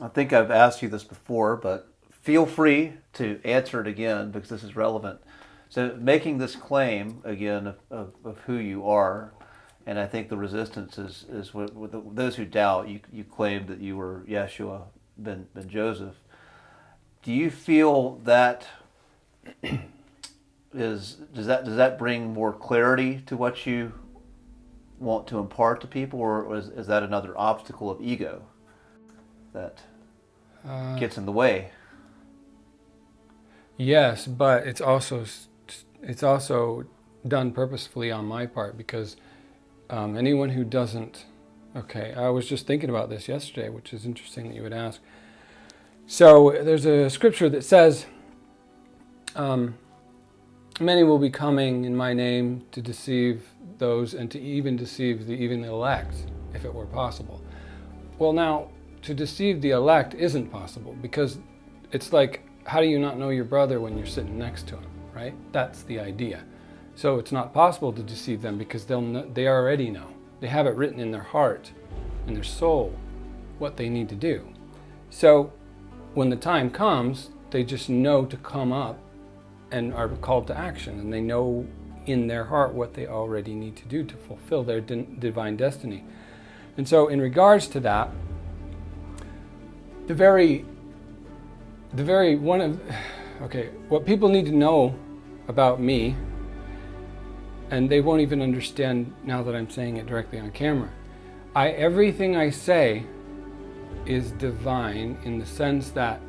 I think I've asked you this before, but feel free to answer it again because this is relevant. So, making this claim again of who you are, and I think the resistance is with those who doubt. You claimed that you were Yeshua ben Joseph. Do you feel that does that bring more clarity to what you want to impart to people, or is that another obstacle of ego that Uh, gets in the way? yes, but it's also done purposefully on my part because anyone who doesn't. Okay, I was just thinking about this yesterday, which is interesting that you would ask. So there's a scripture that says, um, "Many will be coming in my name to deceive those, and to even deceive even the elect, if it were possible." Well, now to deceive the elect isn't possible because it's like, how do you not know your brother when you're sitting next to him, right? That's the idea. So it's not possible to deceive them because they already know. They have it written in their heart, in their soul, what they need to do. So when the time comes, they just know to come up and are called to action, and they know in their heart what they already need to do to fulfill their divine destiny. And so in regards to that, the very one of, okay, what people need to know about me, and they won't even understand now that I'm saying it directly on camera. Everything I say is divine in the sense that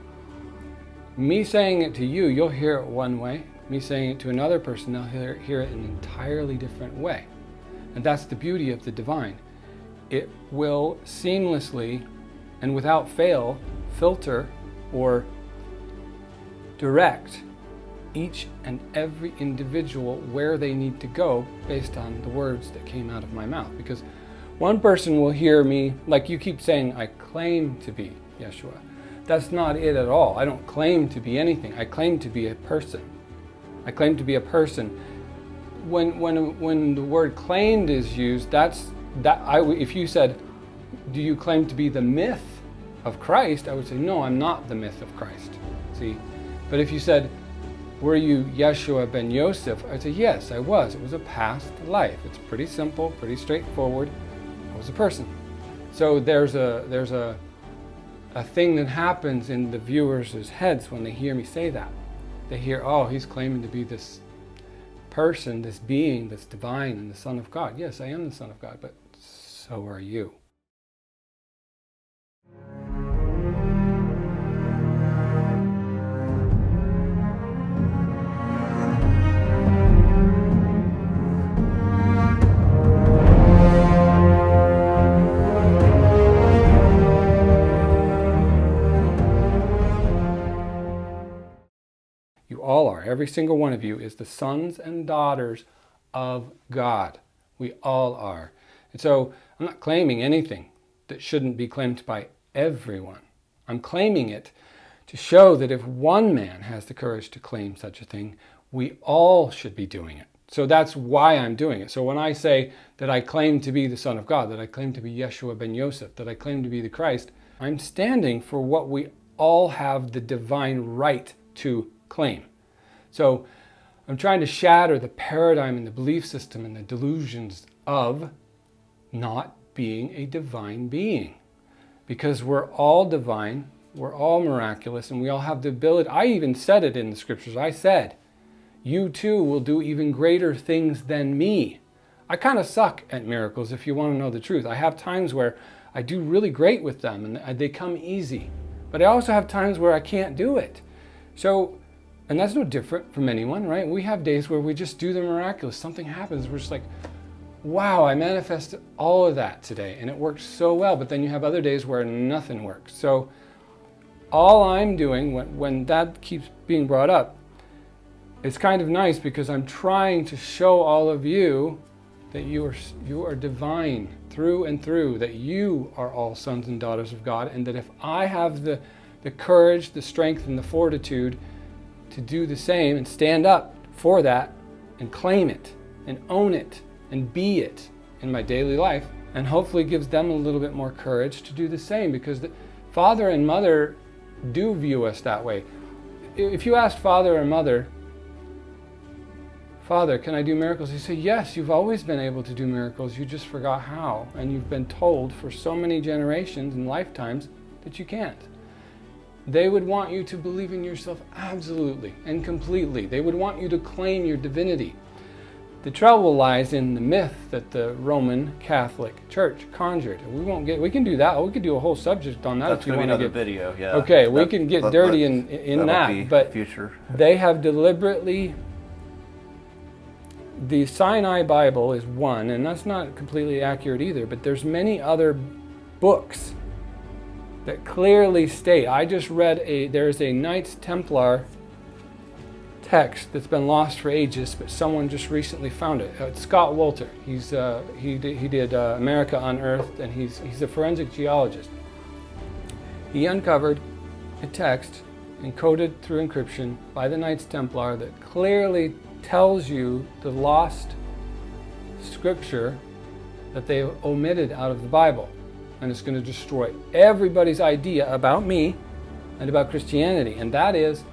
me saying it to you, you'll hear it one way. Me saying it to another person, they'll hear it in an entirely different way. And that's the beauty of the divine. It will seamlessly and without fail filter or direct each and every individual where they need to go based on the words that came out of my mouth. Because one person will hear me, like you keep saying, I claim to be Yeshua. That's not it at all. I don't claim to be anything. I claim to be a person. I claim to be a person. When the word claimed is used, if you said, do you claim to be the myth of Christ? I would say, no, I'm not the myth of Christ. See? But if you said, were you Yeshua ben Yosef? I'd say, yes, I was. It was a past life. It's pretty simple, pretty straightforward. I was a person. So there's a thing that happens in the viewers' heads when they hear me say that. They hear, oh, he's claiming to be this person, this being that's divine and the Son of God. Yes, I am the Son of God, but so are you. You all are. Every single one of you is the sons and daughters of God. We all are. And so I'm not claiming anything that shouldn't be claimed by everyone. I'm claiming it to show that if one man has the courage to claim such a thing, we all should be doing it. So that's why I'm doing it. So when I say that I claim to be the Son of God, that I claim to be Yeshua ben Yosef, that I claim to be the Christ, I'm standing for what we all have the divine right to claim. So I'm trying to shatter the paradigm and the belief system and the delusions of not being a divine being. Because we're all divine, we're all miraculous, and we all have the ability. I even said it in the scriptures. I said, you too will do even greater things than me. I kind of suck at miracles, if you want to know the truth. I have times where I do really great with them and they come easy. But I also have times where I can't do it. So, and that's no different from anyone, right? We have days where we just do the miraculous. Something happens. We're just like, wow, I manifested all of that today and it worked so well. But then you have other days where nothing works. So all I'm doing when that keeps being brought up, it's kind of nice because I'm trying to show all of you that you are divine through and through, that you are all sons and daughters of God, and that if I have the courage, the strength, and the fortitude to do the same and stand up for that and claim it and own it and be it in my daily life, and hopefully gives them a little bit more courage to do the same, because father and mother do view us that way. If you asked father or mother, Father, can I do miracles? They say, yes, you've always been able to do miracles. You just forgot how. And you've been told for so many generations and lifetimes that you can't. They would want you to believe in yourself absolutely and completely. They would want you to claim your divinity. The trouble lies in the myth that the Roman Catholic Church conjured. We can do that. We could do a whole subject on that. That's if you going to be want to another video, yeah. Okay, we can get dirty in that. But future. They have deliberately... The Sinai Bible is one, and that's not completely accurate either, but there's many other books that clearly state. I just read there's a Knights Templar text that's been lost for ages, but someone just recently found it. It's Scott Wolter. He did America Unearthed, and he's a forensic geologist. He uncovered a text encoded through encryption by the Knights Templar that clearly tells you the lost scripture that they omitted out of the Bible, and it's going to destroy everybody's idea about me and about Christianity, and that is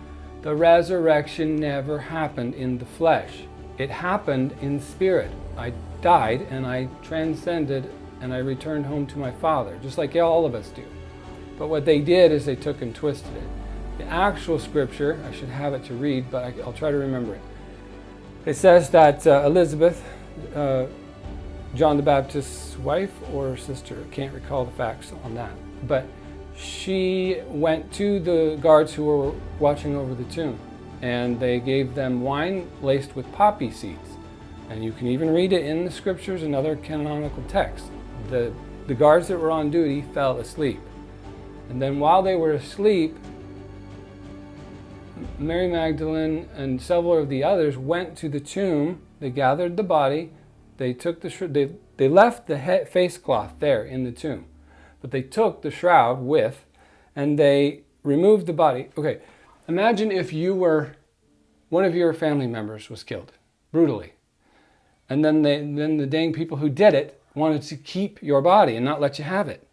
the resurrection never happened in the flesh. It happened in spirit. I died and I transcended and I returned home to my Father, just like all of us do. But what they did is they took and twisted it. The actual scripture, I should have it to read, but I'll try to remember it. It says that Elizabeth, John the Baptist's wife or sister, I can't recall the facts on that, but she went to the guards who were watching over the tomb, and they gave them wine laced with poppy seeds. And you can even read it in the scriptures and other canonical texts. The guards that were on duty fell asleep. And then while they were asleep, Mary Magdalene and several of the others went to the tomb. They gathered the body. They took they left the face cloth there in the tomb, but they took the shroud with, and they removed the body. Okay, imagine if one of your family members was killed brutally, and then the dang people who did it wanted to keep your body and not let you have it.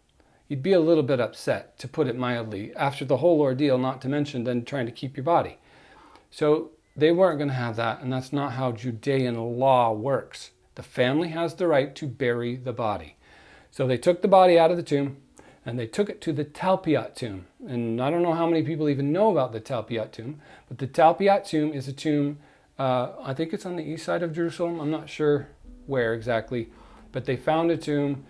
You'd be a little bit upset, to put it mildly, after the whole ordeal, not to mention then trying to keep your body. So they weren't going to have that, and that's not how Judean law works. The family has the right to bury the body. So they took the body out of the tomb, and they took it to the Talpiot tomb. And I don't know how many people even know about the Talpiot tomb, but the Talpiot tomb is a tomb, I think it's on the east side of Jerusalem. I'm not sure where exactly, but they found a tomb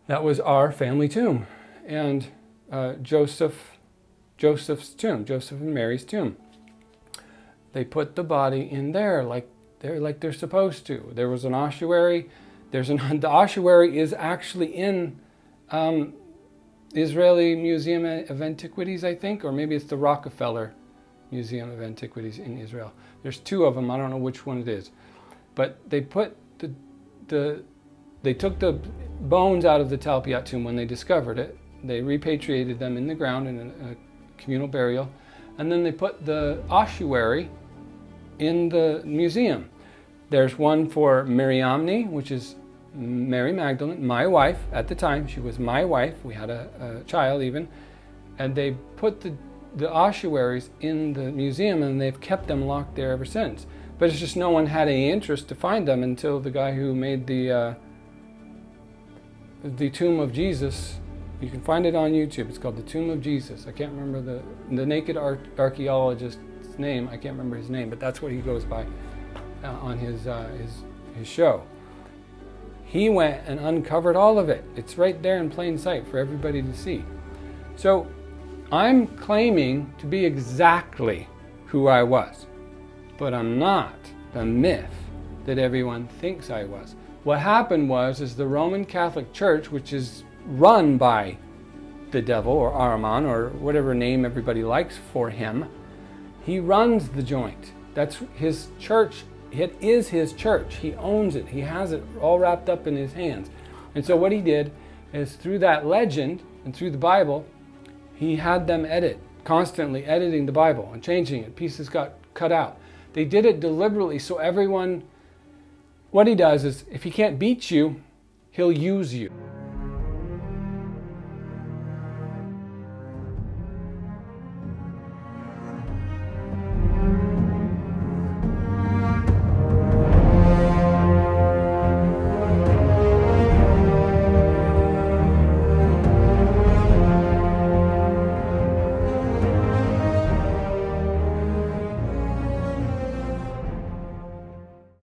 that was our family tomb, and Joseph's tomb, Joseph and Mary's tomb. They put the body in there like they're supposed to. There was an ossuary. The ossuary is actually in Israeli Museum of Antiquities, I think, or maybe it's the Rockefeller Museum of Antiquities in Israel. There's two of them. I don't know which one it is, but they put they took the bones out of the Talpiot tomb when they discovered it. They repatriated them in the ground in a communal burial, and then they put the ossuary in the museum. There's one for Mariamne, which is Mary Magdalene, my wife at the time. She was my wife. We had a child even, and they put the ossuaries in the museum, and they've kept them locked there ever since. But it's just no one had any interest to find them until the guy who made the Tomb of Jesus. You can find it on YouTube. It's called the Tomb of Jesus. I can't remember the naked archaeologist's name. I can't remember his name, but that's what he goes by on his show. He went and uncovered all of it. It's right there in plain sight for everybody to see. So I'm claiming to be exactly who I was, but I'm not the myth that everyone thinks I was. What happened is the Roman Catholic Church, which is run by the devil or Ahriman or whatever name everybody likes for him, he runs the joint. That's his church. It is his church. He owns it. He has it all wrapped up in his hands. And so what he did is, through that legend and through the Bible, he had them constantly editing the Bible and changing it. Pieces got cut out. They did it deliberately so everyone... What he does is, if he can't beat you, he'll use you.